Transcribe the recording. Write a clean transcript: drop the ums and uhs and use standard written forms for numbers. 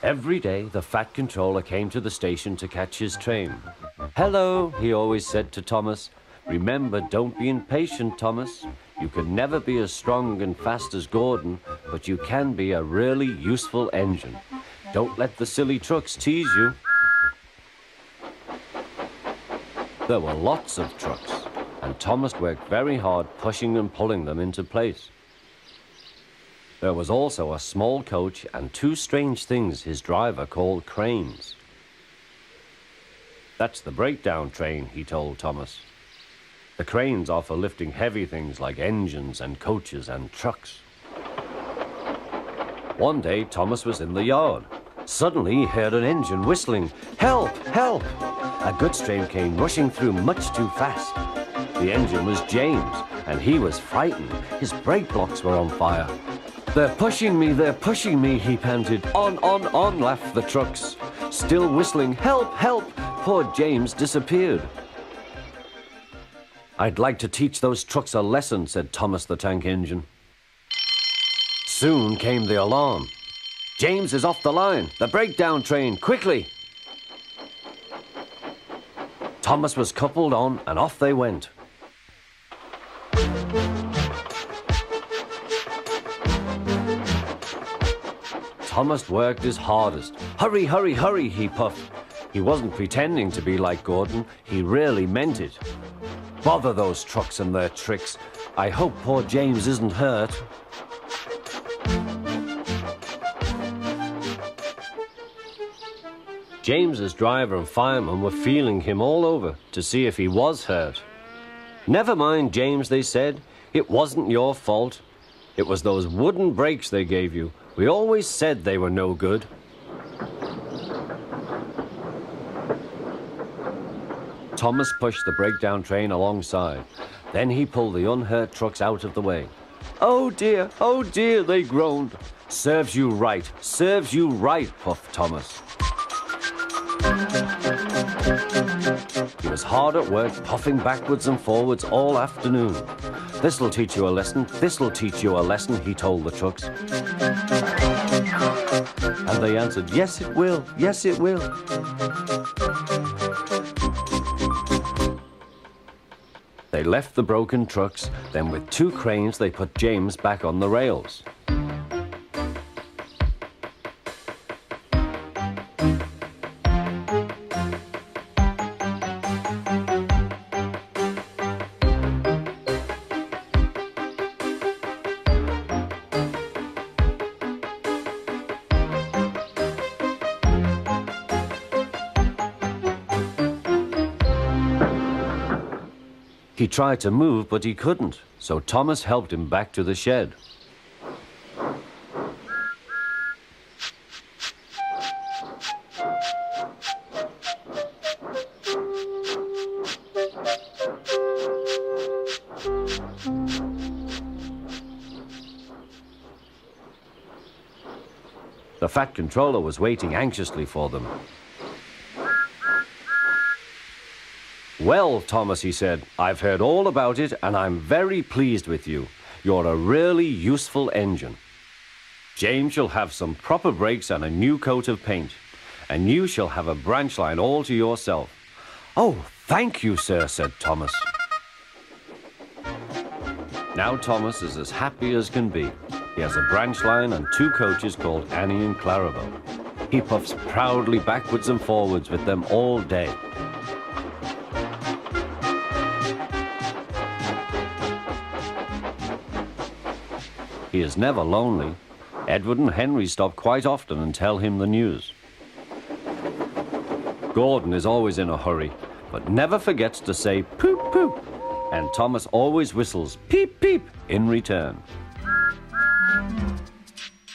Every day, the Fat Controller came to the station to catch his train. "Hello," he always said to Thomas. "Remember, don't be impatient, Thomas. You can never be as strong and fast as Gordon, but you can be a really useful engine. Don't let the silly trucks tease you." There were lots of trucks, and Thomas worked very hard pushing and pulling them into place. There was also a small coach and two strange things his driver called cranes. "That's the breakdown train," he told Thomas. "The cranes are for lifting heavy things like engines and coaches and trucks." One day, Thomas was in the yard. Suddenly, he heard an engine whistling. "Help! Help!" A goods train came rushing through much too fast. The engine was James, and he was frightened. His brake blocks were on fire. They're pushing me," he panted. On, laughed the trucks. Still whistling, "Help, help!" Poor James disappeared. "I'd like to teach those trucks a lesson," said Thomas the Tank Engine. Soon came the alarm. "James is off the line! The breakdown train, quickly!" Thomas was coupled on, and off they went. Thomas worked his hardest. "Hurry, hurry, hurry," he puffed. He wasn't pretending to be like Gordon. He really meant it. "Bother those trucks and their tricks. I hope poor James isn't hurt." James's driver and fireman were feeling him all over to see if he was hurt. "Never mind, James," they said. "It wasn't your fault. It was those wooden brakes they gave you. We always said they were no good." Thomas pushed the breakdown train alongside. Then he pulled the unhurt trucks out of the way. "Oh dear, they groaned. Serves you right, puffed Thomas. He was hard at work, puffing backwards and forwards all afternoon. This'll teach you a lesson, he told the trucks. And they answered, yes it will. They left the broken trucks, then with two cranes they put James back on the rails. He tried to move, but he couldn't, so Thomas helped him back to the shed. The Fat Controller was waiting anxiously for them. "Well, Thomas," he said, "I've heard all about it and I'm very pleased with you. You're a really useful engine. James shall have some proper brakes and a new coat of paint, and you shall have a branch line all to yourself." "Oh, thank you, sir," said Thomas. Now Thomas is as happy as can be. He has a branch line and two coaches called Annie and Clarabelle. He puffs proudly backwards and forwards with them all day. He is never lonely. Edward and Henry stop quite often and tell him the news. Gordon is always in a hurry, but never forgets to say poop poop, and Thomas always whistles peep peep in return.